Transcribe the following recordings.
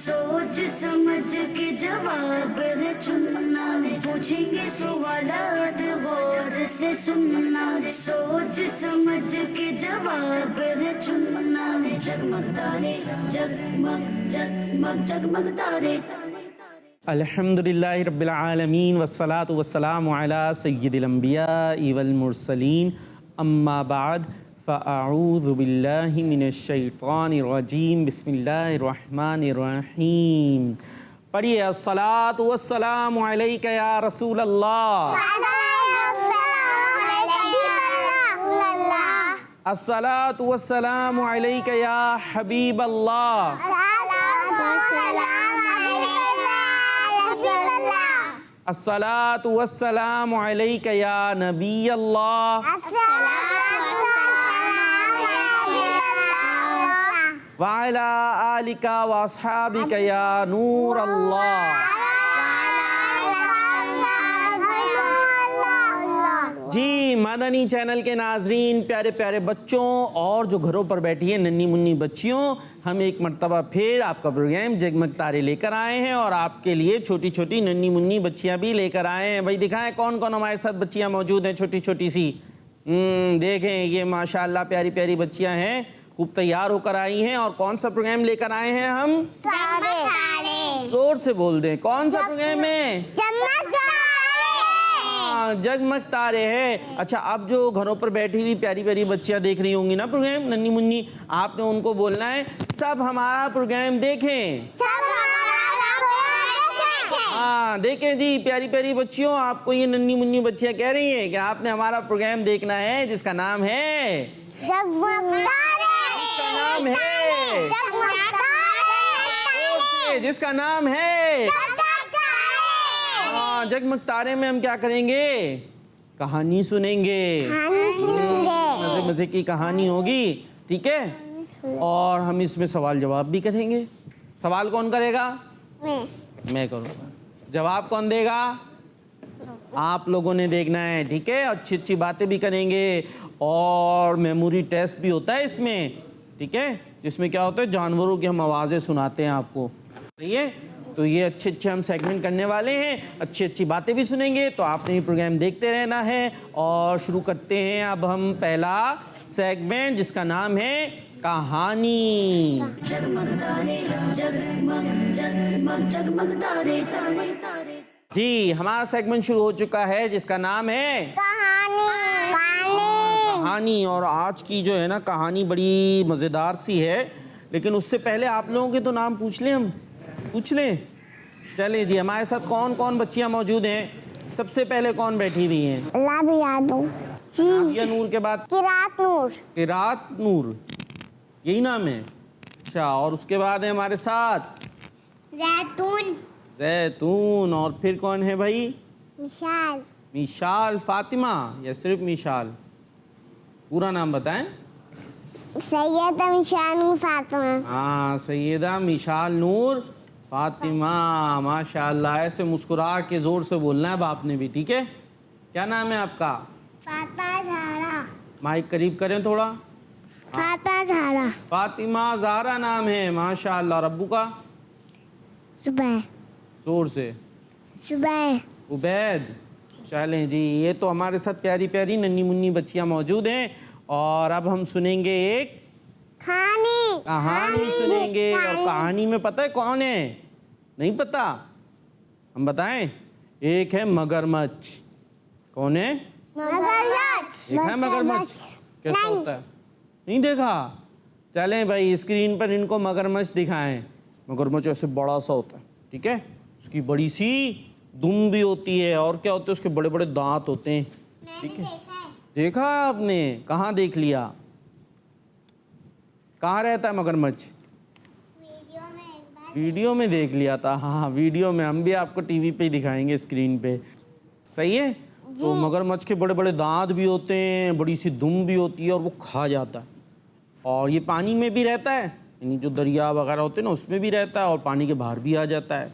सोच समझ के जवाब है चुनना, पूछेंगे सवालात गौर से सुनना, सोच समझ के जवाब है चुनना। जगमग तारे जगमग जगमग जगमग तारे। अल्हम्दुलिल्लाहि रब्बिल आलमीन वस्सलातु वस्सलामु अला सय्यिदिल अंबियाइ वल मुरसलीन अम्मा बाद फ़अऊज़ु बिल्लाहि मिनश शैतानिर रजीम बिस्मिल्लाहिर रहमानिर रहीम। पढ़िए अस्सलातु वस्सलामु अलैका या रसूल अल्लाह, अस्सलातु वस्सलामु अलैका या हबीब अल्लाह, अस्सलातु वस्सलामु अलैका या नबी अल्लाह, व अला आलिका व अस्हाबिका या नूर अल्लाह। जी मदनी चैनल के नाजरीन, प्यारे प्यारे बच्चों और जो घरों पर बैठी है नन्ही मुन्नी बच्चियों, हम एक मर्तबा फिर आपका प्रोग्राम जगमग तारे लेकर आए हैं और आपके लिए छोटी छोटी नन्ही मुन्नी बच्चियां भी लेकर आए हैं। भाई दिखाएं कौन कौन हमारे साथ बच्चियां मौजूद हैं छोटी छोटी सी। देखें ये माशाल्लाह प्यारी प्यारी बच्चियां हैं, खूब तैयार होकर आई हैं। और कौन सा प्रोग्राम लेकर आए हैं हम? जोर से बोल दें, कौन सा प्रोग्राम है? जगमग तारे है। अच्छा, अब जो घरों पर बैठी हुई प्यारी प्यारी बच्चियां देख रही होंगी ना प्रोग्राम, नन्ही मुन्नी, आपने उनको बोलना है सब हमारा प्रोग्राम देखें। हाँ देखें जी प्यारी प्यारी बच्चियों, आपको ये नन्ही मुन्नी बच्चियां कह रही हैं कि आपने हमारा प्रोग्राम देखना है जिसका नाम है जगमग तारे, जिसका नाम है जिसका नाम है जगमग तारे में हम क्या करेंगे? कहानी सुनेंगे, मजे मजे की कहानी होगी, ठीक है। और हम इसमें सवाल जवाब भी करेंगे। सवाल कौन करेगा? मैं करूँगा। जवाब कौन देगा? आप लोगों ने देखना है, ठीक है। अच्छी अच्छी बातें भी करेंगे और मेमोरी टेस्ट भी होता है इसमें, ठीक है, जिसमें क्या होता है जानवरों की हम आवाज़ें सुनाते हैं आपको, सही है। तो ये अच्छे अच्छे हम सेगमेंट करने वाले हैं, अच्छी अच्छी बातें भी सुनेंगे, तो आपने ये प्रोग्राम देखते रहना है। और शुरू करते हैं अब हम पहला सेगमेंट जिसका नाम है कहानी। जगमग तारे जगमग जगमग जगमग तारे तारे तारे। जी हमारा सेगमेंट शुरू हो चुका है जिसका नाम है कहानी। और आज की जो है ना कहानी बड़ी मज़ेदार सी है, लेकिन उससे पहले आप लोगों के तो नाम पूछ लें, हम पूछ लें। चलिए जी, हमारे साथ कौन कौन बच्चियां मौजूद हैं? सबसे पहले कौन बैठी हुई हैं? लाबिया नूर के बाद किरात नूर, यही नाम है? अच्छा, और उसके बाद है हमारे साथ जैतून। और फिर कौन है भाई? मिशाल। फातिमा या सिर्फ मिशाल? पूरा नाम बताएं। सैयदा मिशाल नूर फातिमा। हाँ, सैयदा मिशाल नूर फातिमा, माशाल्लाह। ऐसे मुस्कुरा के ज़ोर से बोलना है बाप ने भी, ठीक है। क्या नाम है आपका? माइक करीब करें थोड़ा। फातिमा ज़हरा नाम है, माशाल्लाह। और अब्बू का? ज़ोर से। उबैद। चलें जी, ये तो हमारे साथ प्यारी प्यारी नन्ही मुन्नी बच्चियाँ मौजूद हैं। और अब हम सुनेंगे एक कहानी सुनेंगे। और कहानी में पता है कौन है? नहीं पता? हम बताएं। एक है मगरमच्छ। कौन है? देखा है मगरमच्छ कैसा होता है? नहीं देखा? चलें भाई, स्क्रीन पर इनको मगरमच्छ दिखाएं। मगरमच्छ ऐसे बड़ा सा होता है, ठीक है। उसकी बड़ी सी दुम भी होती है, और क्या होते हैं उसके बड़े बड़े दांत होते हैं, ठीक है। देखा आपने? कहाँ देख लिया? कहाँ रहता है मगरमच्छ? वीडियो में देख लिया था। हाँ, वीडियो में। हम भी आपको टीवी पे ही दिखाएंगे, स्क्रीन पे, सही है। तो मगरमच्छ के बड़े बड़े दांत भी होते हैं, बड़ी सी दुम भी होती है, और वो खा जाता है। और ये पानी में भी रहता है, यानी जो दरिया वगैरह होते हैं ना उसमें भी रहता है, और पानी के बाहर भी आ जाता है।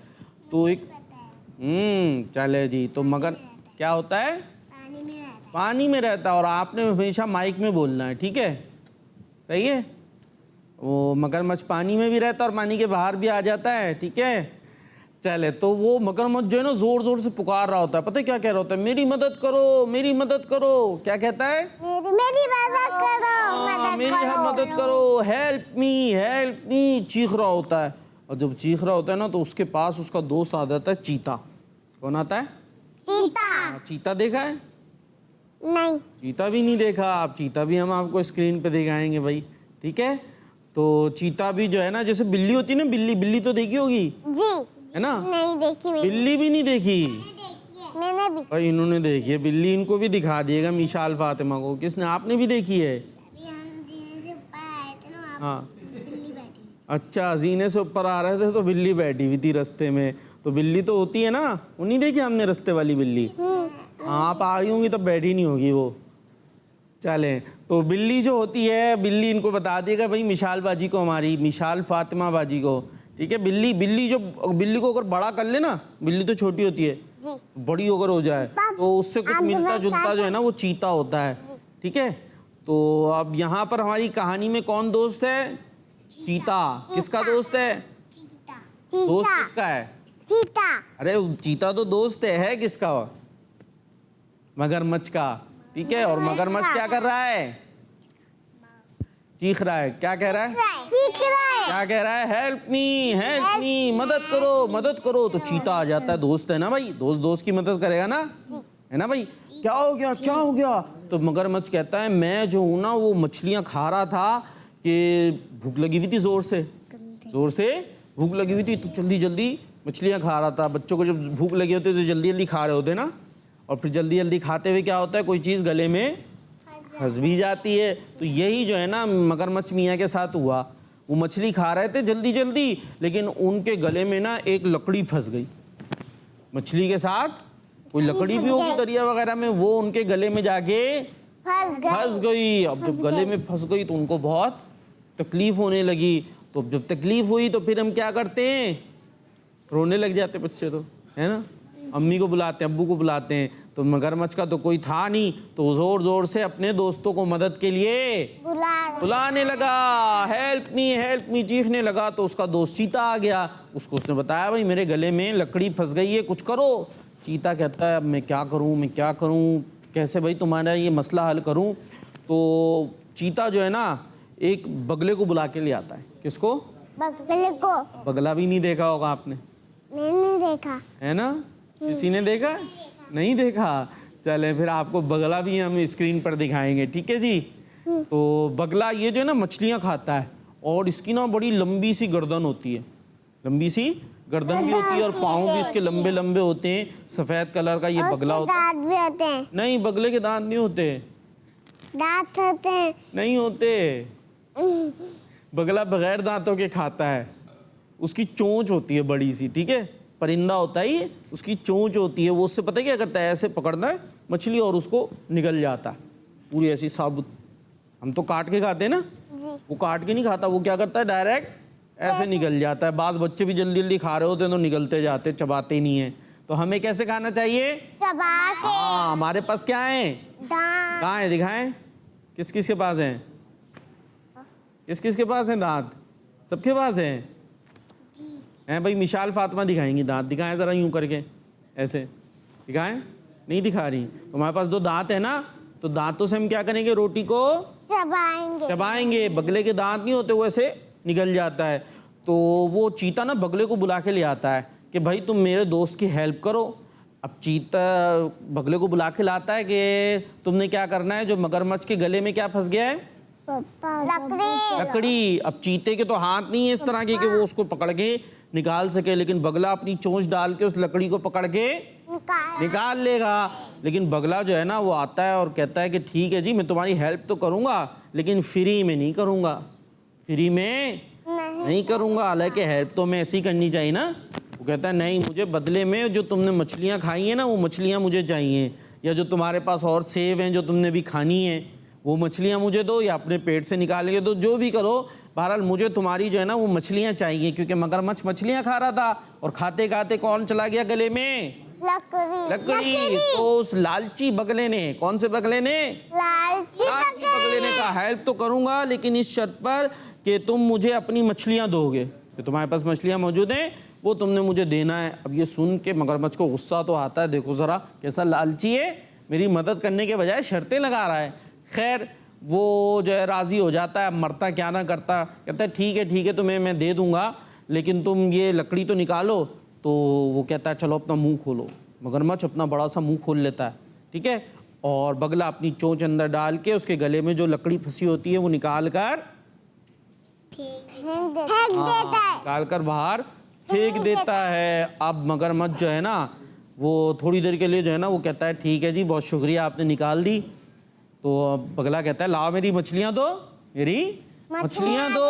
तो एक चले जी, तो मगर क्या होता है? पानी में रहता है। और आपने हमेशा माइक में बोलना है, ठीक है, सही है। वो मगरमच्छ पानी में भी रहता है और पानी के बाहर भी आ जाता है, ठीक है। चले, तो वो मगरमच्छ जो है ना जोर जोर से पुकार रहा होता है, पता है क्या कह रहा होता है? मेरी मदद करो, मेरी मदद करो। क्या कहता है? मेरी मदद करो, मेरी मदद करो, हेल्प मी, चीख रहा होता है। और जब चीख रहा होता है ना तो उसके पास उसका दोस्त आ जाता है, चीता। कौन आता है? चीता। चीता देखा है? नहीं। चीता भी नहीं देखा आप? चीता भी हम आपको स्क्रीन पे दिखाएंगे भाई, ठीक है। तो चीता भी जो है ना, जैसे बिल्ली होती है ना, बिल्ली तो देखी होगी जी, है ना? नहीं देखी मैंने। बिल्ली भी नहीं देखी मैंने भी। भाई, इन्होंने देखी है बिल्ली। इनको भी दिखा दिएगा मिशाल फातिमा को। किसने? आपने भी देखी है? हाँ, अच्छा, जीने से ऊपर आ रहे थे तो बिल्ली बैठी हुई थी रास्ते में। तो बिल्ली तो होती है ना, वो नहीं देखी हमने रास्ते वाली बिल्ली? हाँ, आप आ रही होंगी तब बैठी नहीं होगी वो। चलें, तो बिल्ली जो होती है, बिल्ली इनको बता देगा भाई मिशाल बाजी को, हमारी मिशाल फातिमा बाजी को, ठीक है। बिल्ली को अगर बड़ा कर ले ना, बिल्ली तो छोटी होती है, बड़ी अगर हो जाए तो उससे कुछ मिलता जुलता जो है ना वो चीता होता है, ठीक है। तो अब यहाँ पर हमारी कहानी में कौन दोस्त है? चीता। किसका दोस्त है? दोस्त किसका है? चीता। अरे चीता तो दोस्त है किसका? मगरमच्छ का, ठीक है। और मगरमच्छ क्या कर रहा है? चीख रहा है। क्या कह रहा है? चीख रहा है। क्या कह रहा है? हेल्प मी, मदद करो। तो चीता आ जाता है, दोस्त है ना भाई, दोस्त की मदद करेगा ना, है ना भाई। क्या हो गया? तो मगरमच्छ कहता है, मैं जो हूँ ना वो मछलियाँ खा रहा था कि भूख लगी हुई थी, जोर से भूख लगी हुई थी, तो जल्दी मछलियाँ खा रहा था। बच्चों को जब भूख लगी होती है तो जल्दी खा रहे होते ना, और फिर जल्दी खाते हुए क्या होता है, कोई चीज़ गले में फंस भी जाती है। तो यही जो है ना मगरमच्छ मियाँ के साथ हुआ। वो मछली खा रहे थे जल्दी, लेकिन उनके गले में ना एक लकड़ी फंस गई। मछली के साथ कोई लकड़ी भी होगी दरिया वगैरह में, वो उनके गले में जाके फंस गई। अब जब गले में फंस गई तो उनको बहुत तकलीफ होने लगी। तो जब तकलीफ हुई तो फिर हम क्या करते हैं? रोने लग जाते बच्चे, तो है ना, अम्मी को बुलाते हैं, अब्बू को बुलाते हैं। तो मगरमच्छ का तो कोई था नहीं, तो जोर से अपने दोस्तों को मदद के लिए बुलाने लगा। हेल्प मी चीखने लगा। तो उसका दोस्त चीता आ गया, उसने बताया, भाई मेरे गले में लकड़ी फंस गई है, कुछ करो। चीता कहता है, अब मैं क्या करूं, कैसे भाई तुम्हारा ये मसला हल करूं? तो चीता जो है ना एक बगले को बुला के ले आता है। किसको? बगले को। बगला भी नहीं देखा होगा आपने? मैंने देखा है ना? किसी ने देखा? नहीं देखा? चले, फिर आपको बगला भी हम स्क्रीन पर दिखाएंगे, ठीक है जी। तो बगला ये जो है ना मछलियाँ खाता है, और इसकी ना बड़ी लंबी सी गर्दन होती है, लंबी सी गर्दन भी होती है, और पाँव भी इसके लंबे लंबे होते हैं। सफ़ेद कलर का ये बगला होता है। दांत भी होते हैं। नहीं, बगले के दांत नहीं होते। दांत होते हैं। नहीं होते। बगला बगैर दांतों के खाता है। उसकी चोंच होती है बड़ी सी, ठीक है, परिंदा होता है ये, उसकी चोंच होती है। वो उससे पता है क्या करता है? ऐसे पकड़ता है मछली और उसको निगल जाता है पूरी ऐसी साबुत। हम तो काट के खाते हैं ना, वो काट के नहीं खाता, वो क्या करता है? डायरेक्ट ऐसे निगल जाता है। बाज़ बच्चे भी जल्दी खा रहे होते हैं तो निगलते जाते, चबाते नहीं है। तो हमें कैसे खाना चाहिए? चबा के। हाँ, हमारे पास क्या है? दांत। कहाँ है? दिखाएं। किस के पास हैं? किस के पास हैं दांत? सबके पास हैं भाई। मिशाल फातिमा दिखाएंगी दांत। दिखाएं ज़रा यूं करके, ऐसे दिखाएं। नहीं दिखा रही। तो हमारे पास 2 दांत है ना, तो दांतों से हम क्या करेंगे? रोटी को चबाएंगे। बगले के दांत नहीं होते, वो ऐसे निगल जाता है। तो वो चीता ना बगले को बुला के ले आता है कि भाई तुम मेरे दोस्त की हेल्प करो। अब चीता बगले को बुला के लाता है कि तुमने क्या करना है, जो मगरमच्छ के गले में क्या फंस गया है? लकड़ी। अब चीते के तो हाथ नहीं है इस तरह के कि वो उसको पकड़ के निकाल सके, लेकिन बगला अपनी चोंच डाल के उस लकड़ी को पकड़ के निकाल लेगा। लेकिन बगला जो है ना वो आता है और कहता है कि ठीक है जी, मैं तुम्हारी हेल्प तो करूँगा, लेकिन फ्री में नहीं करूँगा, फ्री में नहीं करूँगा। हालांकि हेल्प तो हमें ऐसी करनी चाहिए ना। वो कहता है नहीं, मुझे बदले में जो तुमने मछलियाँ खाई हैं ना, वो मछलियाँ मुझे चाहिए, या जो तुम्हारे पास और सेब हैं जो तुमने भी खानी है, वो मछलियाँ मुझे दो, या अपने पेट से निकाल के दो, जो भी करो। बहरहाल मुझे तुम्हारी जो है ना वो मछलियाँ चाहिए, क्योंकि मगरमच्छ मछलियाँ खा रहा था और खाते खाते कौन चला गया गले में? लकड़ी। तो उस लालची बगले ने, कौन से बगले ने? लालची बगले ने कहा हेल्प तो करूंगा लेकिन इस शर्त पर कि तुम मुझे अपनी मछलियां दोगे, कि तुम्हारे पास मछलियां मौजूद हैं वो तुमने मुझे देना है। अब ये सुन के मगरमच्छ को गुस्सा तो आता है, देखो जरा कैसा लालची है, मेरी मदद करने के बजाय शर्तें लगा रहा है। खैर वो जो है राजी हो जाता है, मरता क्या ना करता, कहता है ठीक है तुम्हें मैं दे दूंगा लेकिन तुम ये लकड़ी तो निकालो। तो वो कहता है चलो अपना मुंह खोलो। मगरमच्छ अपना बड़ा सा मुंह खोल लेता है, ठीक है, और बगला अपनी चोंच अंदर डाल के उसके गले में जो लकड़ी फंसी होती है वो निकाल कर फेंक देता है। निकाल कर बाहर फेंक देता है। अब मगरमच्छ जो है ना वो थोड़ी देर के लिए जो है ना वो कहता है ठीक है जी बहुत शुक्रिया आपने निकाल दी। तो बगला कहता है लाओ मेरी मछलियां दो, मेरी मछलियां दो।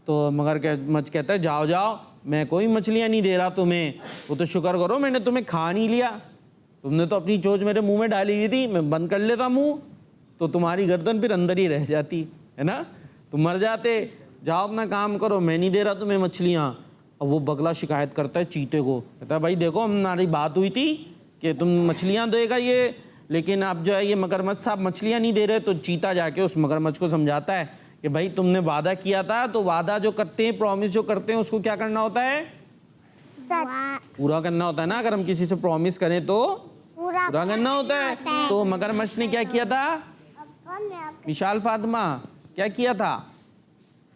तो मगरमच्छ कहता है जाओ जाओ, मैं कोई मछलियां नहीं दे रहा तुम्हें, वो तो शुक्र करो मैंने तुम्हें खा नहीं लिया, तुमने तो अपनी चोंच मेरे मुंह में डाली हुई थी, मैं बंद कर लेता मुंह तो तुम्हारी गर्दन फिर अंदर ही रह जाती है ना, तुम मर जाते। जाओ अपना काम करो, मैं नहीं दे रहा तुम्हें मछलियाँ। अब वो बगला शिकायत करता है चीते को, कहता है भाई देखो हमारी बात हुई थी कि तुम मछलियाँ देगा ये, लेकिन अब जो है ये मगरमच्छ साहब मछलियाँ नहीं दे रहे। तो चीता जाके उस मगरमच्छ को समझाता है कि भाई तुमने वादा किया था, तो वादा जो करते हैं, प्रॉमिस जो करते हैं उसको क्या करना होता है? पूरा करना होता है ना। अगर हम किसी से प्रॉमिस करें तो पूरा करना होता है। तो मगरमच्छ ने क्या किया था? विशाल फातिमा क्या किया था?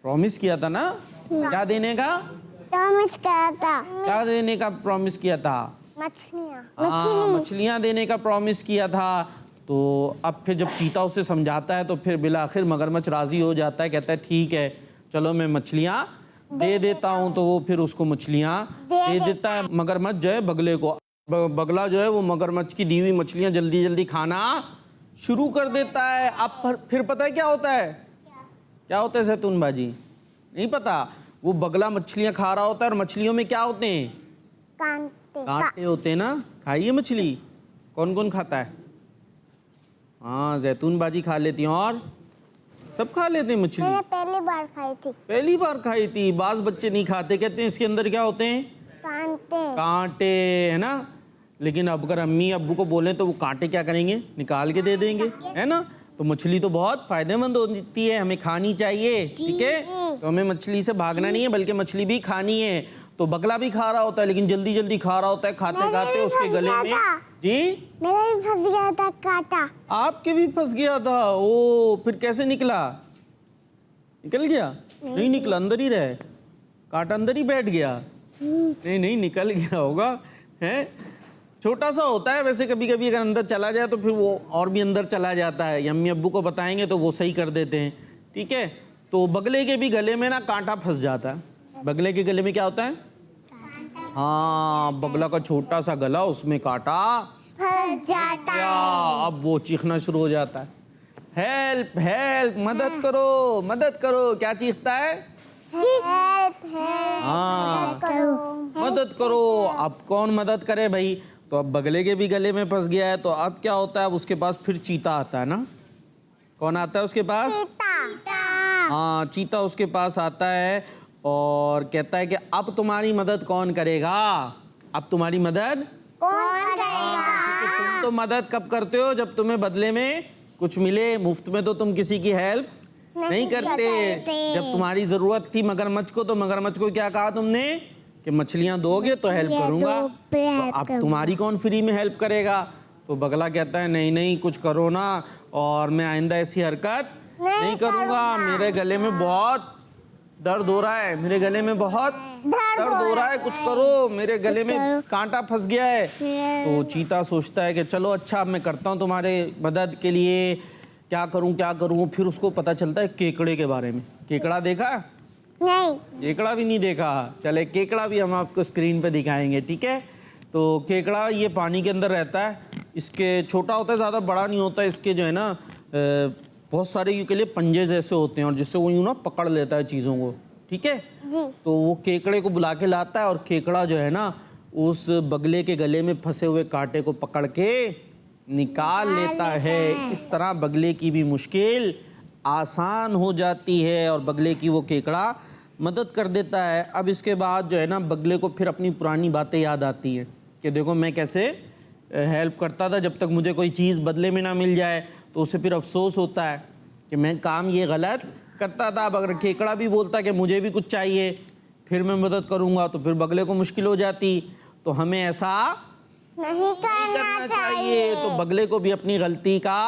प्रॉमिस किया था ना, क्या देने का? प्रॉमिस किया था। क्या देने का प्रॉमिस किया था? मछलियाँ देने का प्रॉमिस किया था। तो अब फिर जब चीता उसे समझाता है तो फिर बिला आखिर मगरमच्छ राजी हो जाता है, कहता है ठीक है चलो मैं मछलियाँ दे देता हूँ। तो वो फिर उसको मछलियाँ दे देता है। मगरमच्छ जो है बगले को, बगला जो है वो मगरमच्छ की दी हुई मछलियाँ जल्दी जल्दी खाना शुरू कर देता है। अब फिर पता है क्या होता है? क्या होता है जैतून बाजी? नहीं पता। वो बगला मछलियाँ खा रहा होता है और मछलियों में क्या होते हैं? कांटे होते हैं ना। खाइए मछली, कौन कौन खाता है? हाँ जैतून बाजी खा लेती हैं और सब खा लेते हैं मछली। मैंने पहली बार खाई थी। पहली बार खाई थी। बाज बच्चे नहीं खाते, कहते हैं इसके अंदर क्या होते हैं? कांटे है ना। लेकिन अब अगर अम्मी अब्बू को बोले तो वो कांटे क्या करेंगे? निकाल के दे देंगे, है ना। तो मछली तो बहुत फायदेमंद होती है, हमें खानी चाहिए, ठीक है। तो हमें मछली से भागना नहीं है बल्कि मछली भी खानी है। तो बगला भी खा रहा होता है लेकिन जल्दी जल्दी खा रहा होता है, खाते खाते उसके गले में जी मेरा भी फंस गया था कांटा। आपके भी फंस गया था? ओ फिर कैसे निकला? निकल गया? नहीं निकला, अंदर ही रहे, कांटा अंदर ही बैठ गया। नहीं निकल गया होगा, है छोटा सा होता है वैसे। कभी कभी अगर अंदर चला जाए तो फिर वो और भी अंदर चला जाता है। अम्मी अब्बू को बताएंगे तो वो सही कर देते हैं, ठीक है। तो बगले के भी गले में ना कांटा फंस जाता है। बगले के गले में क्या होता है? हाँ बगला का छोटा सा गला, उसमें कांटा फंस जाता है। अब वो चीखना शुरू हो जाता है, हेल्प हेल्प, मदद करो मदद करो। क्या चीखता है? हाँ मदद करो। अब कौन मदद करे भाई? तो अब बगले के भी गले में फंस गया है। तो अब क्या होता है? अब उसके पास फिर चीता आता है ना। कौन आता है उसके पास? हाँ चीता उसके पास आता है और कहता है कि अब तुम्हारी मदद कौन करेगा? अब तुम्हारी मदद कौन करेगा? तुम तो मदद कब करते हो? जब तुम्हें बदले में कुछ मिले। मुफ्त में तो तुम किसी की हेल्प नहीं करते। जब तुम्हारी जरूरत थी मगरमच्छ को, तो मगरमच्छ को क्या कहा तुमने कि मछलियां दोगे तो हेल्प करूंगा। तो अब तुम्हारी कौन फ्री में हेल्प करेगा? तो बगला कहता है नहीं कुछ करो ना, और मैं आइंदा ऐसी हरकत नहीं करूंगा। मेरे गले में बहुत दर्द हो रहा है, मेरे गले में बहुत दर्द हो रहा है, कुछ करो, मेरे गले में कांटा फंस गया है। तो चीता सोचता है कि चलो अच्छा मैं करता हूँ तुम्हारे मदद के लिए, क्या करूँ। फिर उसको पता चलता है केकड़े के बारे में। केकड़ा देखा? नहीं। केकड़ा भी नहीं देखा? चले केकड़ा भी हम आपको स्क्रीन पे दिखाएंगे, ठीक है। तो केकड़ा ये पानी के अंदर रहता है। इसके छोटा होता है, ज़्यादा बड़ा नहीं होता। इसके जो है ना बहुत सारे यूँ के लिए पंजे जैसे होते हैं और जिससे वो यूँ ना पकड़ लेता है चीज़ों को, ठीक है जी। तो वो केकड़े को बुला के लाता है और केकड़ा जो है ना उस बगले के गले में फंसे हुए कांटे को पकड़ के निकाल लेता है। इस तरह बगले की भी मुश्किल आसान हो जाती है और बगले की वो केकड़ा मदद कर देता है। अब इसके बाद जो है ना बगले को फिर अपनी पुरानी बातें याद आती हैं कि देखो मैं कैसे हेल्प करता था जब तक मुझे कोई चीज़ बदले में ना मिल जाए, तो उसे फिर अफसोस होता है कि मैं काम ये गलत करता था। अब अगर केकड़ा भी बोलता कि मुझे भी कुछ चाहिए, फिर मैं मदद करूँगा, तो फिर बगले को मुश्किल हो जाती। तो हमें ऐसा नहीं करना चाहिए। तो बगले को भी अपनी गलती का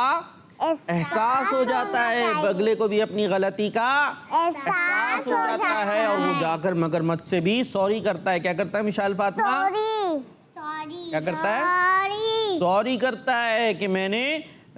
एहसास हो जाता है, बगले को भी अपनी गलती का एहसास हो जाता है, और वो जाकर मगरमच्छ से भी सॉरी करता है। क्या करता है मिशाल फातिमा? सॉरी क्या करता है? सॉरी करता है कि मैंने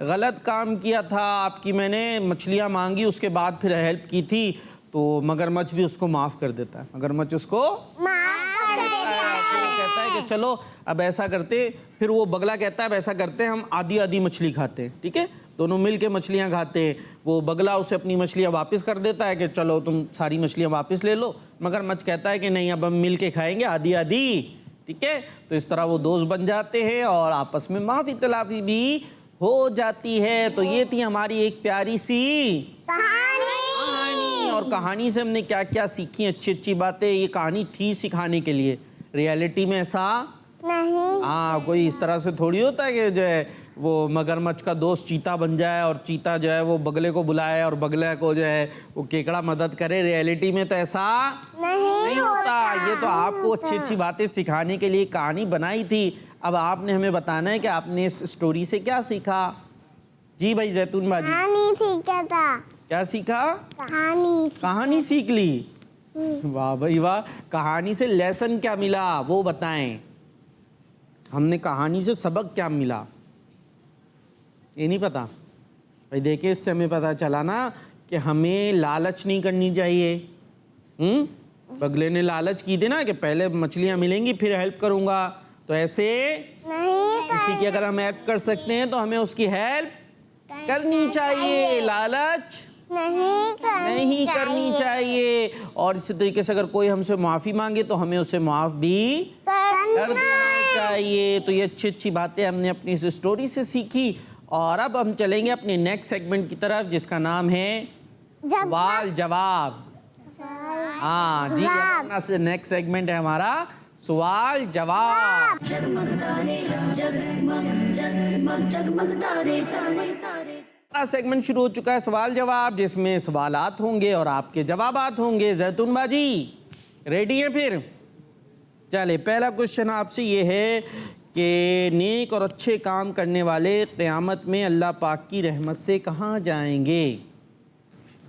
गलत काम किया था, आपकी मैंने मछलियाँ मांगी, उसके बाद फिर हेल्प की थी। तो मगरमच्छ भी उसको माफ़ कर देता है। मगरमच्छ उसको माफ कर देता वो कहता है कि चलो अब ऐसा करते, फिर वो बगला कहता है अब ऐसा करते हैं हम आधी आधी मछली खाते हैं, ठीक है, दोनों मिल के मछलियाँ खाते हैं। वो बगला उसे अपनी मछलियाँ वापस कर देता है कि चलो तुम सारी मछलियाँ वापस ले लो। मगरमच्छ कहता है कि नहीं, अब हम मिल के खाएंगे आधी आधी, ठीक है। तो इस तरह वो दोस्त बन जाते हैं और आपस में माफ़ी तलाफी भी हो जाती है। तो ये थी हमारी एक प्यारी सी कहानी। और कहानी से हमने क्या क्या सीखी, अच्छी अच्छी बातें। ये कहानी थी सिखाने के लिए, रियलिटी में ऐसा नहीं। हाँ कोई इस तरह से थोड़ी होता है कि जो है वो मगरमच्छ का दोस्त चीता बन जाए और चीता जो है वो बगले को बुलाए और बगले को जो है वो केकड़ा मदद करे। रियलिटी में तो ऐसा नहीं होता। ये तो आपको अच्छी अच्छी बातें सिखाने के लिए कहानी बनाई थी। अब आपने हमें बताना है कि आपने इस स्टोरी से क्या सीखा। जी भाई जैतून बाजी, कहानी सीखा था। क्या सीखा? कहानी सीख ली। वाह भाई वाह। कहानी से लेसन क्या मिला वो बताएं। हमने कहानी से सबक क्या मिला ये नहीं पता भाई। देखिए इससे हमें पता चला ना कि हमें लालच नहीं करनी चाहिए। बगले ने लालच की थी ना कि पहले मछलियाँ मिलेंगी फिर हेल्प करूँगा, तो ऐसे नहीं किसी की अगर हम हेल्प कर सकते हैं तो हमें उसकी हेल्प करनी चाहिए। लालच नहीं करनी चाहिए। और इसी तरीके से अगर कोई हमसे माफ़ी मांगे तो हमें उसे माफ़ भी कर देना चाहिए। तो ये अच्छी अच्छी बातें हमने अपनी इस स्टोरी से सीखी। और अब हम चलेंगे अपने नेक्स्ट सेगमेंट की तरफ जिसका नाम है सवाल जवाब। हाँ जी, अपना नेक्स्ट सेगमेंट है हमारा सवाल जवाब। जगमग तारे जगमग जगमग जगमग तारे तारे तारे। सेगमेंट शुरू हो चुका है सवाल जवाब, जिसमें सवालात होंगे और आपके जवाबात होंगे। जैतून बाजी रेडी है? फिर चले, पहला क्वेश्चन आपसे ये है कि नेक और अच्छे काम करने वाले क़यामत में अल्लाह पाक की रहमत से कहाँ जाएंगे?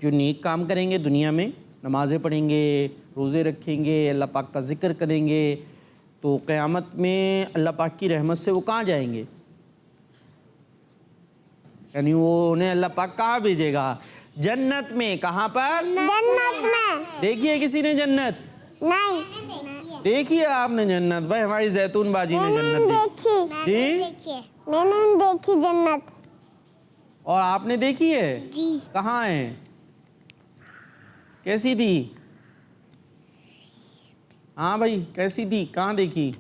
जो नेक काम करेंगे दुनिया में, नमाज़ें पढ़ेंगे, रोज़े रखेंगे, अल्लाह पाक का जिक्र करेंगे, तो क़यामत में अल्लाह पाक की रहमत से वो कहाँ जाएंगे? यानी वो उन्हें अल्लाह पाक कहाँ भेजेगा? जन्नत में। कहाँ पर? जन्नत में। देखिए किसी ने जन्नत? नहीं। देखिए आपने जन्नत? भाई हमारी जैतून बाजी ने जन्नत देखी। जी मैंने देखी जन्नत। और आपने देखी है? जी। कहाँ है? कैसी थी? हाँ भाई कैसी थी? कहाँ देखी?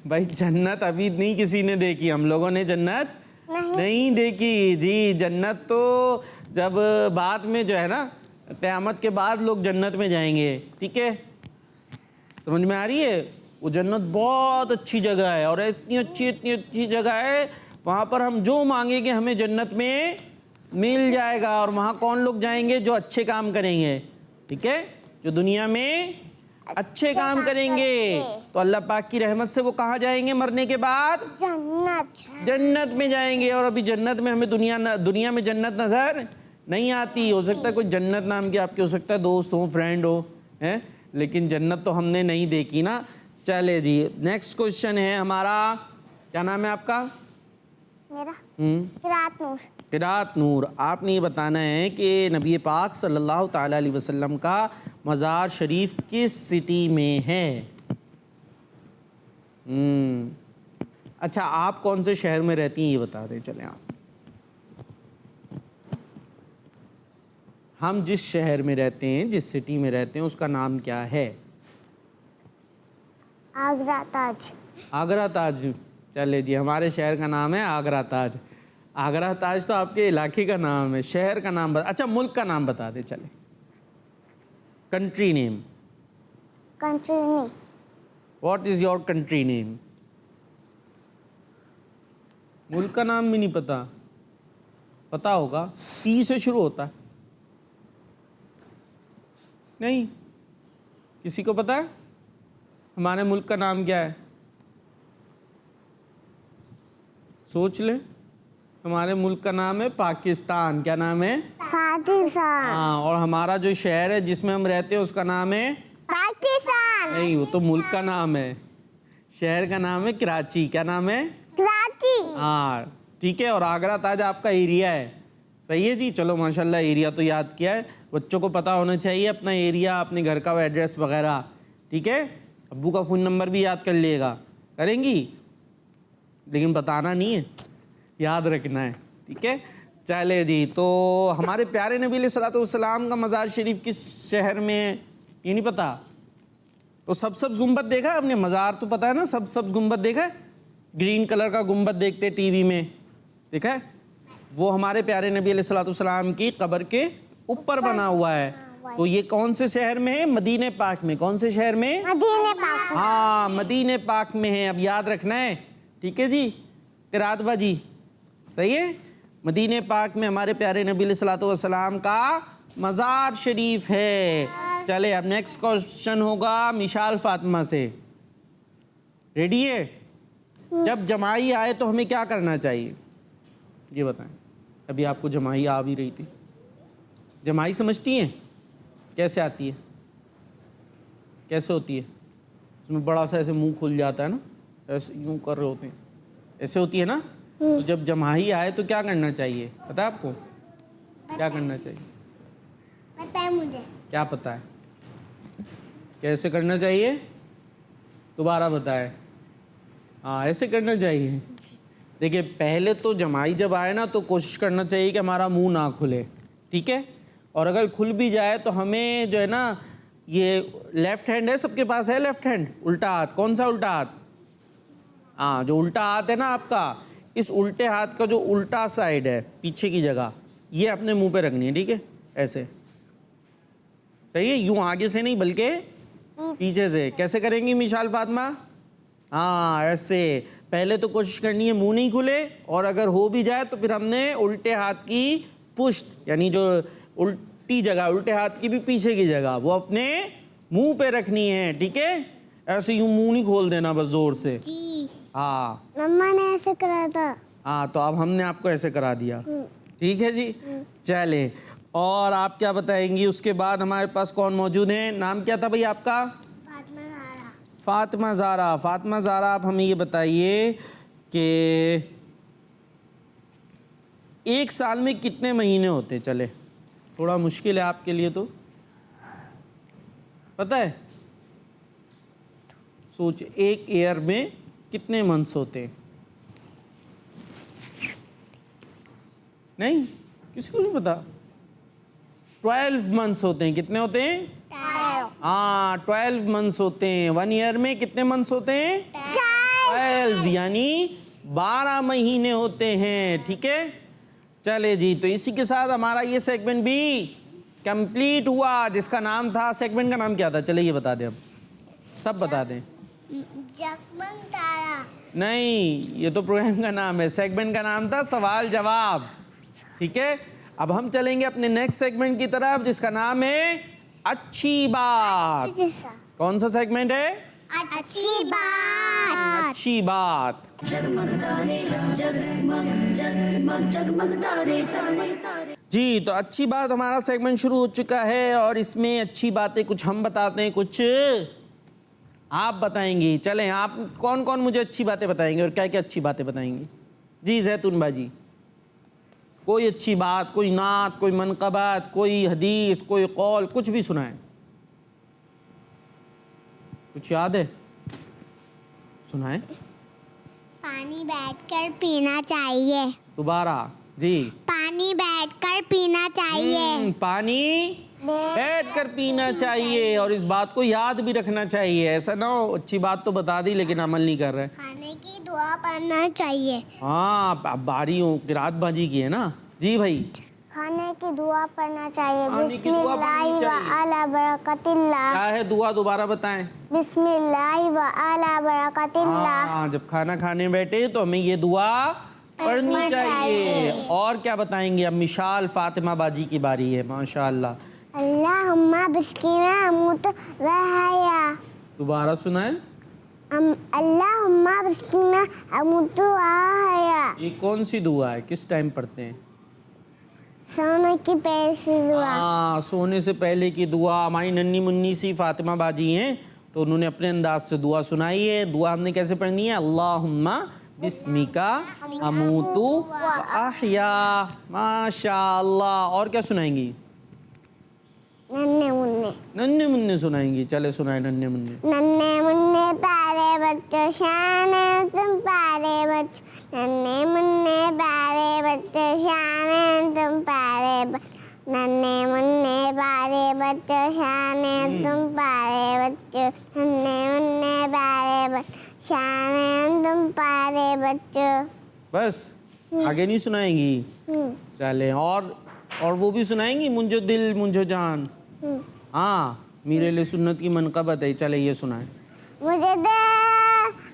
भाई जन्नत अभी नहीं किसी ने देखी, हम लोगों ने जन्नत नहीं देखी जी। जन्नत तो जब बाद में जो है ना, क़यामत के बाद लोग जन्नत में जाएंगे, ठीक है, समझ में आ रही है? वो जन्नत बहुत अच्छी जगह है और इतनी अच्छी जगह है, वहाँ पर हम जो मांगेंगे हमें जन्नत में मिल जाएगा। और वहाँ कौन लोग जाएंगे? जो अच्छे काम करेंगे, ठीक है, जो दुनिया में अच्छे काम करेंगे। तो अल्लाह पाक की रहमत से वो कहाँ जाएंगे मरने के बाद? जन्नत में जाएंगे। और अभी जन्नत में हमें दुनिया में जन्नत नज़र नहीं आती। हो सकता है कोई जन्नत नाम की आपके हो सकता है दोस्त हो, फ्रेंड हो, हैं, लेकिन जन्नत तो हमने नहीं देखी ना। चले जी, नेक्स्ट क्वेश्चन है हमारा। क्या नाम है आपका? मेरा किरात नूर। किरात नूर, आपने ये बताना है कि नबी पाक सल्लल्लाहु ताला अलैहि वसल्लम का मज़ार शरीफ किस सिटी में है? अच्छा, आप कौन से शहर में रहती हैं ये बता दें। चलें आप, हम जिस शहर में रहते हैं, जिस सिटी में रहते हैं, उसका नाम क्या है? आगरा ताज। आगरा ताज। चले जी, हमारे शहर का नाम है आगरा ताज। आगरा ताज तो आपके इलाके का नाम है, शहर का नाम बता। अच्छा, मुल्क का नाम बता दे। चले, कंट्री नेम। कंट्री नहीं। What is your country name? मुल्क का नाम भी नहीं पता? पता होगा, पी से शुरू होता है। नहीं, किसी को पता है हमारे मुल्क का नाम क्या है? सोच ले। हमारे मुल्क का नाम है पाकिस्तान। क्या नाम है? पाकिस्तान। हाँ, और हमारा जो शहर है जिसमें हम रहते हैं उसका नाम है? पाकिस्तान। नहीं, वो तो मुल्क का नाम है। शहर का नाम है कराची। क्या नाम है? कराची। हाँ, ठीक है। और आगरा ताज आपका एरिया है। सही है जी, चलो माशाल्लाह, एरिया तो याद किया है। बच्चों को पता होना चाहिए अपना एरिया, अपने घर का एड्रेस वगैरह। ठीक है, अब्बू का फ़ोन नंबर भी याद कर लिएगा। करेंगी? लेकिन बताना नहीं है, याद रखना है। ठीक है, चले जी। तो हमारे प्यारे नबी अलैहिस्सलातु वस्सलाम का मज़ार शरीफ किस शहर में है, ये नहीं पता? तो सब्ज़ गुंबद देखा है आपने? मज़ार तो पता है ना, सब्ज़ गुंबद देखा है? ग्रीन कलर का गुंबद देखते टीवी में, देखा है? वो हमारे प्यारे नबी अलैहिस्सलातु वस्सलाम की कब्र के ऊपर बना हुआ है। तो ये कौन से शहर में है? मदीने पाक में। कौन से शहर में? मदीने पाक। हाँ, मदीने पाक में है। अब याद रखना है, ठीक है जी। किरात बाजी सही है। मदीने पाक में हमारे प्यारे नबी अलैहिस्सलातु वस्सलाम का मज़ार शरीफ है। चले, अब नेक्स्ट क्वेश्चन होगा मिशाल फातिमा से। रेडी है? जब जमाई आए तो हमें क्या करना चाहिए, ये बताएं। अभी आपको जमाई आ भी रही थी। जमाई समझती हैं? कैसे आती है, कैसे होती है? उसमें बड़ा सा ऐसे मुंह खुल जाता है ना, ऐसे यूं कर रहे होते हैं, ऐसे होती है ना। तो जब जमाई आए तो क्या करना चाहिए, पता है आपको? क्या करना चाहिए? पता है मुझे। क्या पता है? कैसे करना चाहिए? दोबारा बताए। हाँ, ऐसे करना चाहिए। देखिए, पहले तो जमाई जब आए ना तो कोशिश करना चाहिए कि हमारा मुंह ना खुले, ठीक है? और अगर खुल भी जाए तो हमें जो है ना, ये लेफ्ट हैंड है, सबके पास है लेफ्ट हैंड, उल्टा हाथ। कौन सा उल्टा हाथ? हाँ, जो उल्टा हाथ है ना आपका, इस उल्टे हाथ का जो उल्टा साइड है पीछे की जगह, ये अपने मुंह पे रखनी है, ठीक है? ऐसे, सही है? यूं आगे से नहीं बल्कि पीछे से। कैसे करेंगी मिशाल फातिमा? हाँ, ऐसे। पहले तो कोशिश करनी है मुंह नहीं खुले, और अगर हो भी जाए तो फिर हमने उल्टे हाथ की पुश्त, यानी जो उल्टी जगह, उल्टे हाथ की भी पीछे की जगह, वो अपने मुंह पे रखनी है, ठीक है? ऐसे यूं मुंह नहीं खोल देना बस जोर से। जी। हाँ मम्मा ने ऐसे करा था। हाँ, तो अब हमने आपको ऐसे करा दिया, ठीक है जी। चले, और आप क्या बताएंगी? उसके बाद हमारे पास कौन मौजूद है? नाम क्या था भाई आपका? फातिमा ज़ारा। फातिमा ज़ारा, आप हमें ये बताइए कि एक साल में कितने महीने होते? चले, थोड़ा मुश्किल है आपके लिए, तो पता है? सोच, एक ईयर में कितने मंथ्स होते? नहीं, किसी को नहीं पता? 12 मंथ्स होते हैं। कितने होते हैं? हाँ, 12 मंथ्स होते हैं। 1 ईयर में कितने मंथ्स होते हैं? 12, यानी 12 महीने होते हैं, ठीक है? चले जी, तो इसी के साथ हमारा ये सेगमेंट भी कंप्लीट हुआ, जिसका नाम था, सेगमेंट का नाम क्या था? चले ये बता दें, हम सब बता दें। जगमग तारा। नहीं, ये तो प्रोग्राम का नाम है। सेगमेंट का नाम था सवाल जवाब, ठीक है? अब हम चलेंगे अपने नेक्स्ट सेगमेंट की तरफ, जिसका नाम है अच्छी बात। कौन सा सेगमेंट है? अच्छी बात। अच्छी बात। जगमग तारे जगमग जगमग जगमग तारे तारे तारे। जी, तो अच्छी बात हमारा सेगमेंट शुरू हो चुका है, और इसमें अच्छी बातें कुछ हम बताते हैं, कुछ आप बताएंगी। चलें, आप कौन कौन मुझे अच्छी बातें बताएंगे और क्या क्या अच्छी बातें बताएंगी? जी जैतून बाजी, कोई अच्छी बात, कोई नात, कोई मनक़बात, कोई हदीस, कोई कौल, कुछ भी सुनाएं। कुछ याद है? सुनाएं। पानी बैठकर पीना चाहिए। दोबारा जी। पानी बैठकर पीना चाहिए। पानी बैठकर पीना चाहिए, और इस बात को याद भी रखना चाहिए। ऐसा ना हो अच्छी बात तो बता दी लेकिन अमल नहीं कर रहे। खाने की दुआ पढ़ना चाहिए। हाँ, अब बारी हो किरात बाजी की है ना। जी भाई, खाने की दुआ पढ़ना चाहिए। खाने की दुआ पढ़नी चाहिए। बिस्मिल्लाह व अला बरकतिल्लाह। क्या है दुआ, दोबारा बताएं। बिस्मिल्लाह व अला बरकतिल्लाह। हाँ, जब खाना खाने बैठे तो हमें ये दुआ पढ़नी पढ़नी चाहिए। चाहिए। और क्या बताएंगे? अब मिशाल फातिमा बाजी की बारी है। माशाअल्लाह। अल्लाहुम्मा बिस्किना अमूत व हया। दोबारा सुनाएं। अल्लाहुम्मा बिस्किना अमूत व हया। ये कौन सी दुआ है? किस टाइम पढ़ते हैं? सोने की पहले से दुआ। हाँ, सोने से पहले की दुआ। हमारी नन्ही मुन्नी सी फातिमा बाजी हैं, तो उन्होंने अपने अंदाज से दुआ सुनाई है। दुआ हमने कैसे पढ़नी है? अल्लाहुम्मा बिस्मिका अमूतु व अहया। माशाअल्लाह। और क्या सुनाएंगी? नन्हे मुन्ने। नन्हे मुन्ने सुनाएंगी। चले सुनाए नन्हे मुन्ने। नन्हे मुन्ने प्यारे बच्चों शाने तुम प्यारे बच्चों। नन्हे मुन्ने प्यारे बच्चों शाने तुम प्यारे नन्हे मुन्ने प्यारे बच्चों शाने तुम प्यारे बच्चों। नन्हे मुन्ने प्यारे बच्चों शाने तुम प्यारे बच्चों। बस आगे नहीं सुनाएंगी? चले। और वो भी सुनाएंगी, मुंजो दिल मुंजो जान। हाँ, मेरे लिए सुन्नत की मनक़बत है। चले ये सुनाए। मुझे दे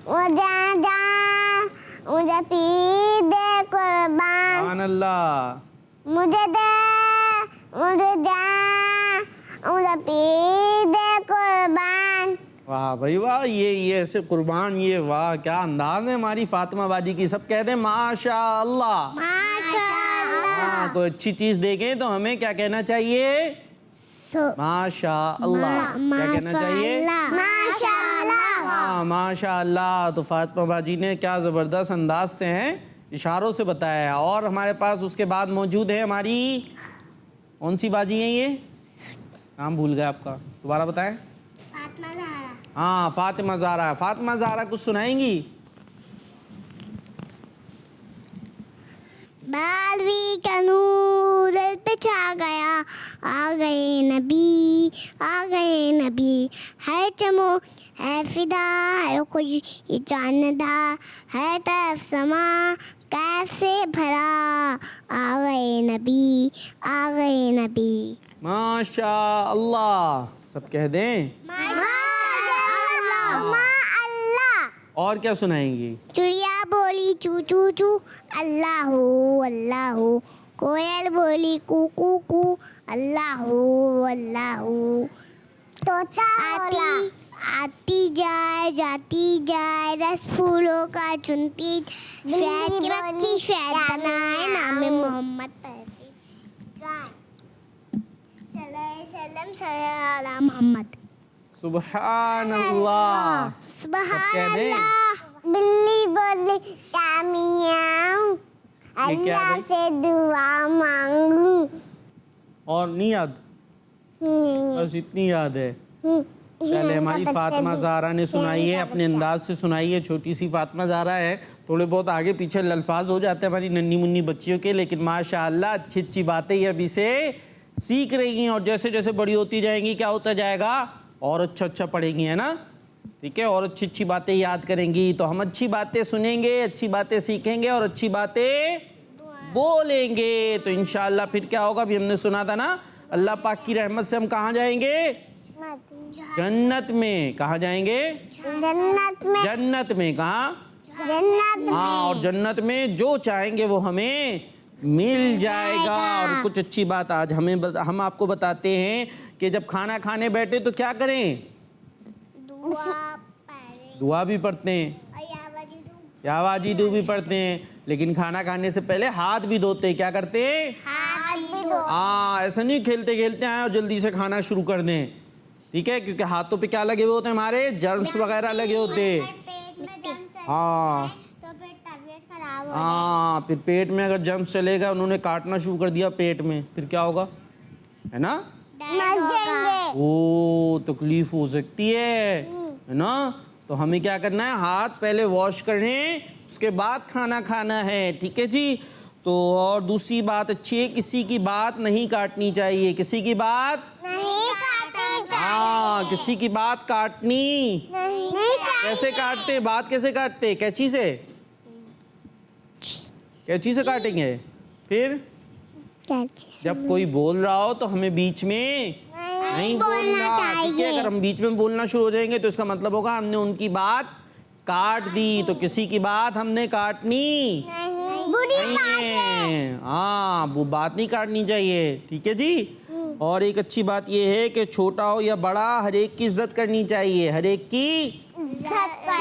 मुझे जान मुझे पी दे कुर्बान। सुभान अल्लाह। मुझे दे मुझे जान मुझे पी दे कुर्बान। वाह भाई वाह। ये ऐसे कुर्बान, ये वाह क्या अंदाज है हमारी फातिमा बाजी की। सब कहते हैं माशाअल्लाह। माशाअल्लाह। हाँ, कोई अच्छी चीज देखें तो हमें क्या कहना चाहिए? माशाअल्लाह। क्या कहना चाहिए? माशाअल्लाह। हाँ, माशाअल्लाह। तो फातिमा बाजी ने क्या ज़बरदस्त अंदाज से हैं, इशारों से बताया है। और हमारे पास उसके बाद मौजूद है हमारी कौन सी बाजी है ये? नाम भूल गया आपका, दोबारा बताएं। फातिमा ज़हरा। हाँ, फातिमा ज़हरा। फातिमा ज़हरा कुछ सुनाएंगी? बालवी का नूर पे छा गया। आ गए नबी है चमो है फिदा है कोई जानदा है तरफ समा कैफ से भरा। आ गए नबी। माशाअल्लाह। सब कह दें। और क्या सुनाएंगी? चिड़िया बोली चू चू चू अल्लाह हो। कोयल बोली कू कू कू अल्लाह हो। तोता आती जाए जाती जाए रस फूलों का चुनती शहद की बच्ची शहद बनाए नाम मोहम्मद पढ़ती सल्लल्लाहु अलैहि मोहम्मद। सुभान अल्लाह। सुभान कह दें। अल्लाह। बिल्ली बोली क्या मियाऊं ये क्या अल्लाह भाई? से दुआ मांगू। और नहीं याद? बस इतनी याद है। चले, हमारी फातिमा ज़हरा ने सुनाई है, अपने अंदाज से सुनाई है। छोटी सी फातिमा ज़हरा है, थोड़े बहुत आगे पीछे अल्फाज हो जाते हैं हमारी नन्ही मुन्नी बच्चियों के, लेकिन माशाअल्लाह अच्छी अच्छी बातें ये अभी से सीख रही हैं। और जैसे जैसे बड़ी होती जाएंगी क्या होता जाएगा? और अच्छा पढ़ेंगी, है ना? ठीक है। और अच्छी अच्छी बातें याद करेंगी। तो हम अच्छी बातें सुनेंगे, अच्छी बातें सीखेंगे और अच्छी बातें बोलेंगे तो इंशाअल्लाह फिर क्या होगा? अभी हमने सुना था ना, अल्लाह पाक की रहमत से हम कहाँ जाएंगे? जन्नत में। कहाँ जाएंगे? जन्नत में। जन्नत में। कहाँ? जन्नत में। हाँ, और जन्नत में जो चाहेंगे वो हमें मिल जाएगा। और कुछ अच्छी बात आज हम आपको बताते हैं कि जब खाना खाने बैठे तो क्या करें? दुआ भी पढ़ते हैं, यावाजीदू भी पढ़ते हैं, लेकिन खाना खाने से पहले हाथ भी धोते हैं। क्या करते हैं? हाँ, ऐसा नहीं खेलते खेलते आए और जल्दी से खाना शुरू कर दें। ठीक है, क्योंकि हाथों पे क्या लगे हुए होते हैं? हमारे जर्म्स वगैरह लगे होते हैं। हाँ तो फिर तबीयत खराब हो हाँ, फिर पेट में अगर जर्म्स चलेगा, उन्होंने काटना शुरू कर दिया पेट में, फिर क्या होगा? है ना? जाएंगे। ओ, तकलीफ हो सकती है ना? तो हमें क्या करना है? हाथ पहले वॉश करें, उसके बाद खाना खाना है। ठीक है जी। तो और दूसरी बात अच्छी है, किसी की बात नहीं काटनी चाहिए। किसी की बात नहीं काटनी चाहिए। हाँ, किसी की बात काटनी नहीं कैसे काटते? बात कैसे काटते? कैंची से? कैंची से काटेंगे। फिर जब कोई बोल रहा हो तो हमें बीच में नहीं बोलना, ठीक है? अगर हम बीच में बोलना शुरू हो जाएंगे तो इसका मतलब होगा हमने उनकी बात काट दी। तो किसी की बात हमने काटनी नहीं है। हाँ, वो बात नहीं काटनी चाहिए, ठीक है जी। और एक अच्छी बात ये है कि छोटा हो या बड़ा, हर एक की इज्जत करनी चाहिए, हर एक की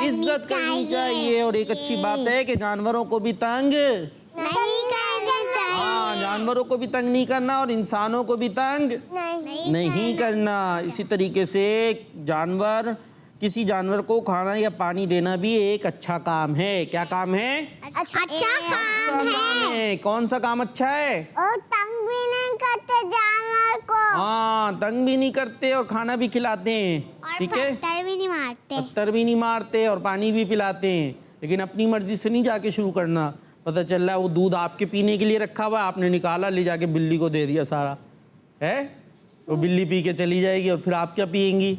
इज्जत करनी चाहिए। और एक अच्छी बात है कि जानवरों को भी तंग नहीं करना चाहिए। हाँ, जानवरों को भी तंग नहीं करना और इंसानों को भी तंग नहीं करना। इसी तरीके से जानवर, किसी जानवर को खाना या पानी देना भी एक अच्छा काम है। क्या काम है? अच्छा अच्छा काम है। कौन सा काम अच्छा है? और तंग भी नहीं करते जानवर को। हाँ, तंग भी नहीं करते और खाना भी खिलाते हैं, ठीक है? पत्थर भी नहीं मारते। पत्थर भी नहीं मारते और पानी भी पिलाते हैं। लेकिन अपनी मर्जी से नहीं जाके शुरू करना। पता चल रहा है वो दूध आपके पीने के लिए रखा हुआ, आपने निकाला, ले जाके बिल्ली को दे दिया सारा, है? वो बिल्ली पी के चली जाएगी और फिर आप क्या पिएंगी?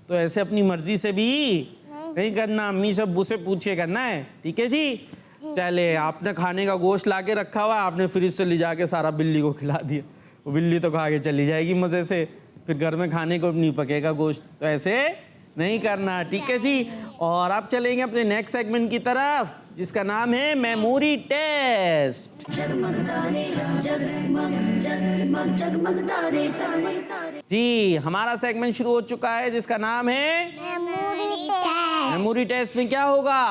तो ऐसे अपनी मर्जी से भी नहीं करना, अम्मी से अब्बू से पूछे करना है, ठीक है जी। चले, आपने खाने का गोश्त ला के रखा हुआ, आपने फ्रिज से ले जाके सारा बिल्ली को खिला दिया। वो बिल्ली तो खा के चली जाएगी मज़े से, फिर घर में खाने को नहीं पकेगा गोश्त। तो ऐसे नहीं करना, ठीक है जी। और अब चलेंगे अपने नेक्स्ट सेगमेंट की तरफ, जिसका नाम है मेमोरी टेस्ट। जगमग तारे जगमग जगमग जगमग तारे तारे तारे। जी, हमारा सेगमेंट शुरू हो चुका है जिसका नाम है मेमोरी टेस्ट। में क्या होगा?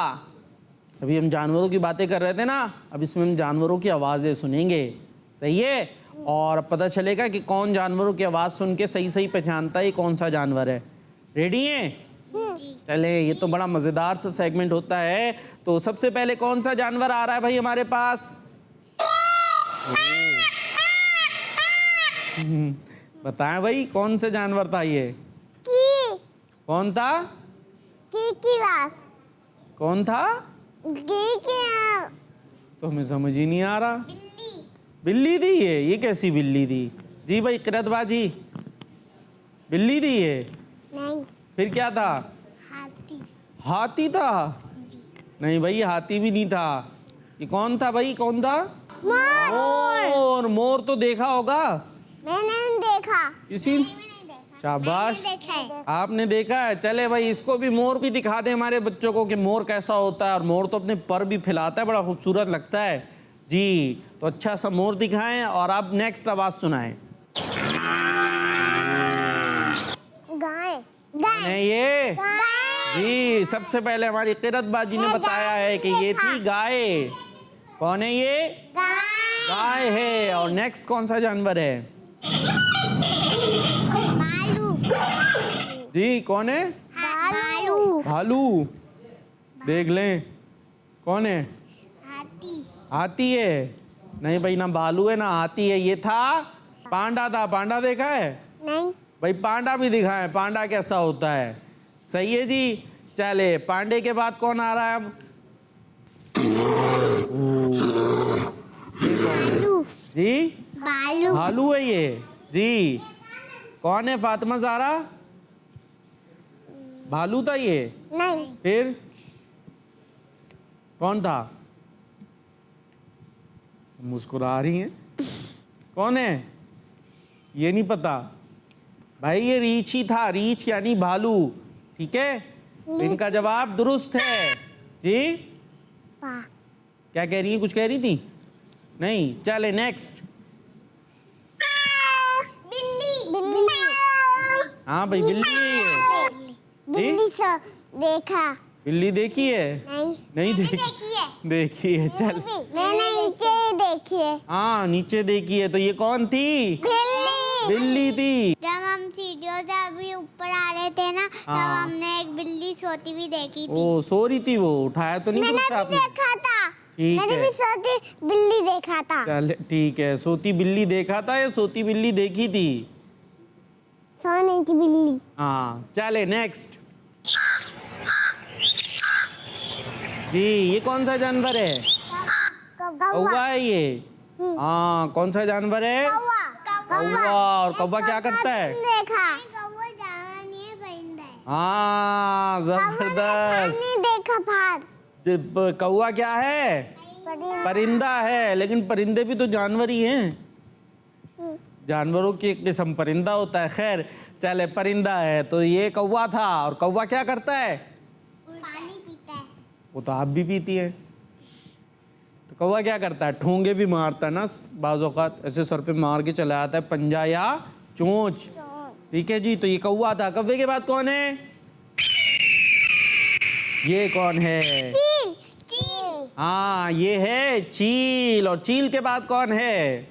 अभी हम जानवरों की बातें कर रहे थे ना, अब इसमें हम जानवरों की आवाज़ें सुनेंगे, सही है? और अब पता चलेगा कि कौन जानवरों की आवाज़ सुन के सही सही पहचानता है कौन सा जानवर है। रेडी हैं? चले, ये तो बड़ा मज़ेदार सा सेगमेंट होता है। तो सबसे पहले कौन सा जानवर आ रहा है भाई हमारे पास? बताएं भाई, कौन सा जानवर था ये? कौन था? कौन था? तो हमें समझ ही नहीं आ रहा। बिल्ली थी ये कैसी बिल्ली थी? जी भाई किरतबाजी, बिल्ली थी ये? नहीं, फिर क्या था? हाथी था? नहीं भाई, हाथी भी नहीं था। ये कौन था भाई, कौन था? मोर। मोर तो देखा होगा। मैंने नहीं देखा। किसी? शाबाश, आपने देखा है। चले भाई, इसको भी मोर भी दिखा दे हमारे बच्चों को कि मोर कैसा होता है। और मोर तो अपने पर भी फैलाता है, बड़ा खूबसूरत लगता है जी। तो अच्छा सा मोर दिखाएं और अब नेक्स्ट आवाज सुनाएं। गाय। ये जी, सबसे पहले हमारी किरतबाजी ने बताया है कि ये थी गाय। कौन है ये? गाय है। और नेक्स्ट कौन सा जानवर है? जी, कौन है? भालू। देख लें कौन है? हाथी है? नहीं भाई, ना भालू है ना हाथी है। ये था पांडा था। पांडा देखा है? नहीं भाई, पांडा भी दिखाएं, पांडा कैसा होता है। सही है जी। चले, पांडे के बाद कौन आ रहा है अब? जी, भालू है ये जी। कौन है फातिमा ज़हरा? भालू था ये? नहीं। फिर कौन था? मुस्कुरा रही हैं। कौन है? ये नहीं पता भाई। ये रीछ ही था, रीछ यानी भालू, ठीक है? इनका जवाब दुरुस्त है जी। क्या कह रही है? कुछ कह रही थी? नहीं। चले नेक्स्ट। बिल्ली। हाँ भाई, बिल्ली है ये। बिल्ली से देखा। बिल्ली देखी है? नहीं देखी है। चल, मैंने नीचे देखी है। हाँ नीचे देखी है। तो ये कौन थी? बिल्ली थी। जब हम सीढ़ियों से अभी ऊपर आ रहे थे ना, तब हाँ। हमने एक बिल्ली सोती हुई देखी थी। ओ, सो रही थी वो? उठाया तो नहीं कुछ आपने? देखा था। ठीक मैंने है। भी सोती बिल्ली देखा था। चल ठीक है। सोती बिल्ली देखा था या सोती बिल्ली देखी थी? सोने की बिल्ली। हाँ। चले नेक्स्ट। जी, ये कौन सा जानवर है? कौवा है ये? हाँ, कौन सा जानवर है? कौवा। और कौवा क्या करता है? देखा। कौवा जाना नहीं है, परिंदा है। हाँ, जबरदस्त। नहीं देखा फाड़। कौवा क्या है? परिंदा है। लेकिन परिंदे भी तो जानवर ही हैं, जानवरों की एक किस्म परिंदा होता है। खैर चले, परिंदा है तो ये कौवा था, और कौवा क्या करता है? पानी पीता है। वो तो आप भी पीती है। तो कौवा क्या करता है? ठोंगे भी मारता है ना, बाज़ औक़ात ऐसे सर पे मार के चला आता है, पंजा या चोंच। ठीक है जी, तो ये कौवा था। कौवे के बाद कौन है? ये कौन है? चील। चील। हाँ, ये है चील। और चील के बाद कौन है?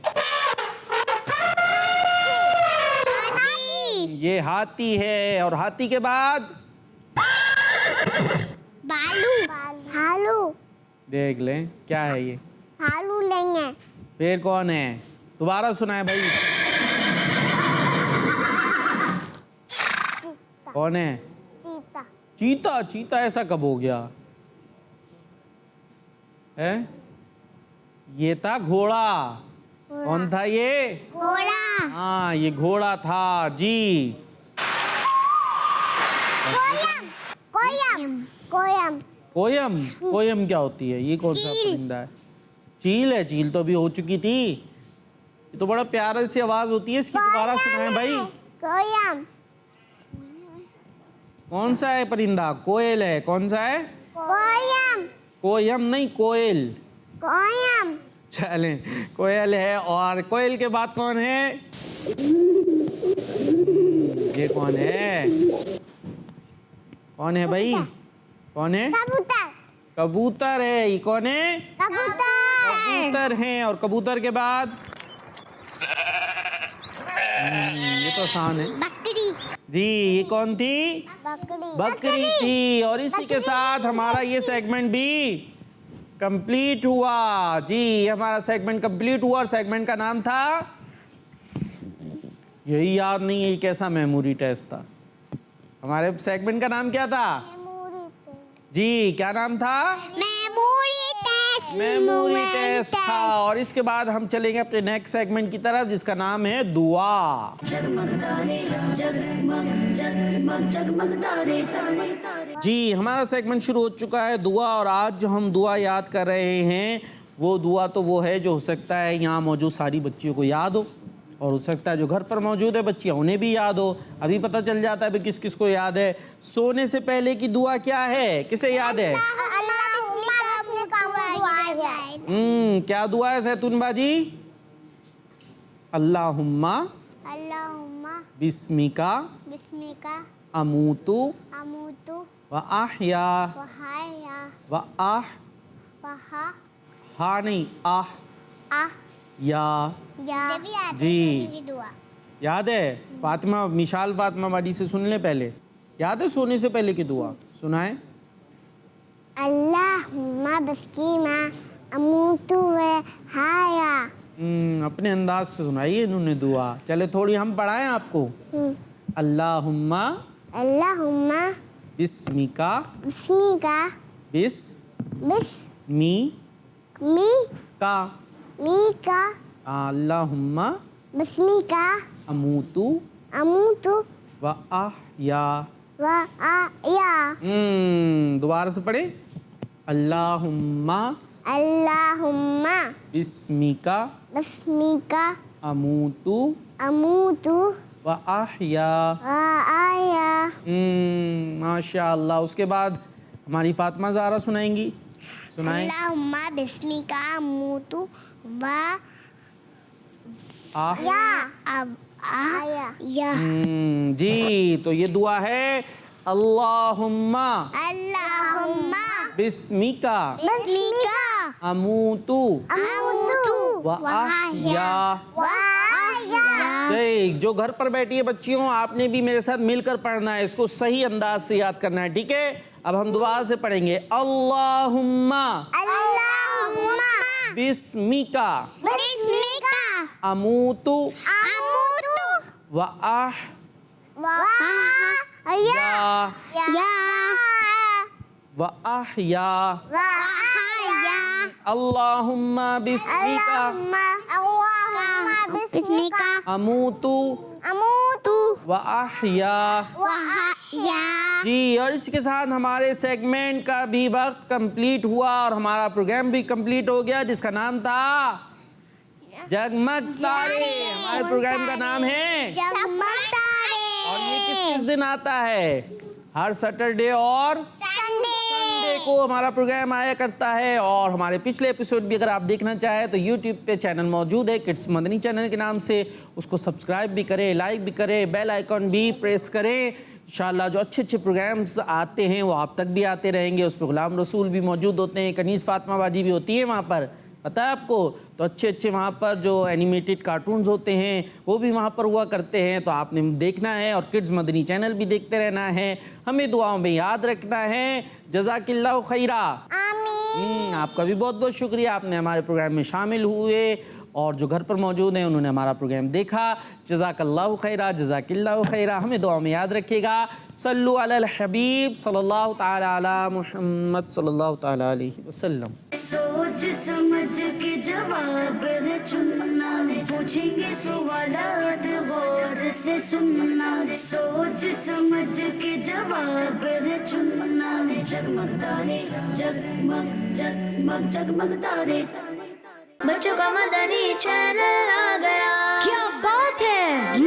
ये हाथी है। और हाथी के बाद? भालू। भालू। देख लें क्या है ये। भालू लेंगे। फिर कौन है? दोबारा सुनाए भाई। कौन है? चीता। चीता। चीता ऐसा कब हो गया है? ये था घोड़ा। कौन था ये? घोड़ा। हाँ, ये घोड़ा था जी। कोयम। कोयम। कोयम। कोयम क्या होती है? ये कौन सा चील। परिंदा है? चील है। चील तो अभी हो चुकी थी। ये तो बड़ा प्यारा सी आवाज होती है इसकी। दोबारा सुनाए भाई। कोयम। कौन सा है परिंदा? कोयल है। कौन सा है? कोयम। कोयम नहीं, कोयल। कोयम। चलें, कोयल है। और कोयल के बाद कौन है? ये कौन है? कौन है भाई? कौन है? कबूतर। कबूतर है। ये कौन है? कबूतर। कबूतर हैं। और कबूतर के बाद? ये तो आसान है बकरी। जी। ये कौन थी? बकरी। बकरी थी। और इसी के साथ हमारा ये सेगमेंट भी कंप्लीट हुआ जी। हमारा सेगमेंट कंप्लीट हुआ। और सेगमेंट का नाम था, यही याद नहीं है, ये कैसा मेमोरी टेस्ट था? हमारे सेगमेंट का नाम क्या था जी? क्या नाम था? Memory test. मेमोरी टेस्ट था। और इसके बाद हम चलेंगे अपने नेक्स्ट सेगमेंट की तरफ, जिसका नाम है दुआ। जगमग तारे जगमग जगमग जगमग तारे तारे तारे। जी, हमारा सेगमेंट शुरू हो चुका है दुआ। और आज जो हम दुआ याद कर रहे हैं, वो दुआ तो वो है जो हो सकता है यहाँ मौजूद सारी बच्चियों को याद हो, और हो सकता है जो घर पर मौजूद है बच्चियाँ उन्हें भी याद हो। अभी पता चल जाता है किस किस को याद है। सोने से पहले की दुआ क्या है? किसे याद है? क्या दुआ है सैतून बाजी? अल्लाहुम्मा बिस्मिका अमूतु व अहया व हा नहीं या जी। याद है? फातिमा, मिशाल फातिमा बाजी से सुन ले पहले। याद है सोने से पहले की दुआ? सुनाए। अल्लाहुम्मा बिस्मिका अमूतु व हाया। अपने अंदाज से सुनाइए इन्होंने दुआ। चले थोड़ी हम पढ़ाएं आपको। अल्लाहुम्मा बिस्मिका बिस्मिका अल्लाहुम्मा बिस्मिका अमूतु व अहया। दोबारा से पढ़े। अल्लाहुम्मा बिस्मिका अमूतु व अहया। माशाअल्लाह। उसके बाद हमारी फातिमा ज़ारा सुनाएंगी। सुनाएं। अल्लाहुम्मा बिस्मिका अमूतु व या। जी, तो ये दुआ है अल्लाहुम्मा बिस्मिका अमूतु व अहया। जो घर पर बैठी है बच्चियों, आपने भी मेरे साथ मिलकर पढ़ना है, इसको सही अंदाज से याद करना है, ठीक है? अब हम दोबारा से पढ़ेंगे। अल्लाहुम्मा बिस्मिका अमूतु व अहया अल्लाहुम्मा बिस्मिका अमूतु व अहया। जी, और इसके साथ हमारे सेगमेंट का भी वक्त कंप्लीट हुआ और हमारा प्रोग्राम भी कंप्लीट हो गया, जिसका नाम था जगमग तारे। हमारे प्रोग्राम का नाम है जगमग तारे। और ये किस किस दिन आता है? हर सैटरडे और संडे को हमारा प्रोग्राम आया करता है। और हमारे पिछले एपिसोड भी अगर आप देखना चाहें तो यूट्यूब पे चैनल मौजूद है किड्स मदनी चैनल के नाम से। उसको सब्सक्राइब भी करें, लाइक भी करें, बेल आइकॉन भी प्रेस करें। इंशाल्लाह जो अच्छे अच्छे प्रोग्राम्स आते हैं वो आप तक भी आते रहेंगे। उस पर गुलाम रसूल भी मौजूद होते हैं, कनीज़ फातिमा बाजी भी होती है वहाँ पर, पता है आपको। तो अच्छे अच्छे वहाँ पर जो एनिमेटेड कार्टून्स होते हैं वो भी वहाँ पर हुआ करते हैं। तो आपने देखना है और किड्स मदनी चैनल भी देखते रहना है। हमें दुआओं में याद रखना है। जज़ाकिल्लाहु खैरा। आमीन। आपका भी बहुत बहुत शुक्रिया, आपने हमारे प्रोग्राम में शामिल हुए और जो घर पर मौजूद हैं उन्होंने हमारा प्रोग्राम देखा। जज़ाकल्लाहु खैरा, जज़ाकिल्लाहु खैरा। हमें दुआ में याद रखिएगा। सल्लु अलल हबीब सल्लल्लाहु ताला अला मुहम्मद सल्लल्लाहु ताला अलैहि वसल्लम। सोच समझ के जवाब है चुनना, पूछेंगे सवालात गौर से सुनना। सोच समझ के जवाब है चुनना। जगमग तारे, जगमग जगमग जगमग तारे। बच्चों का मदनी चैनल आ गया। क्या बात है।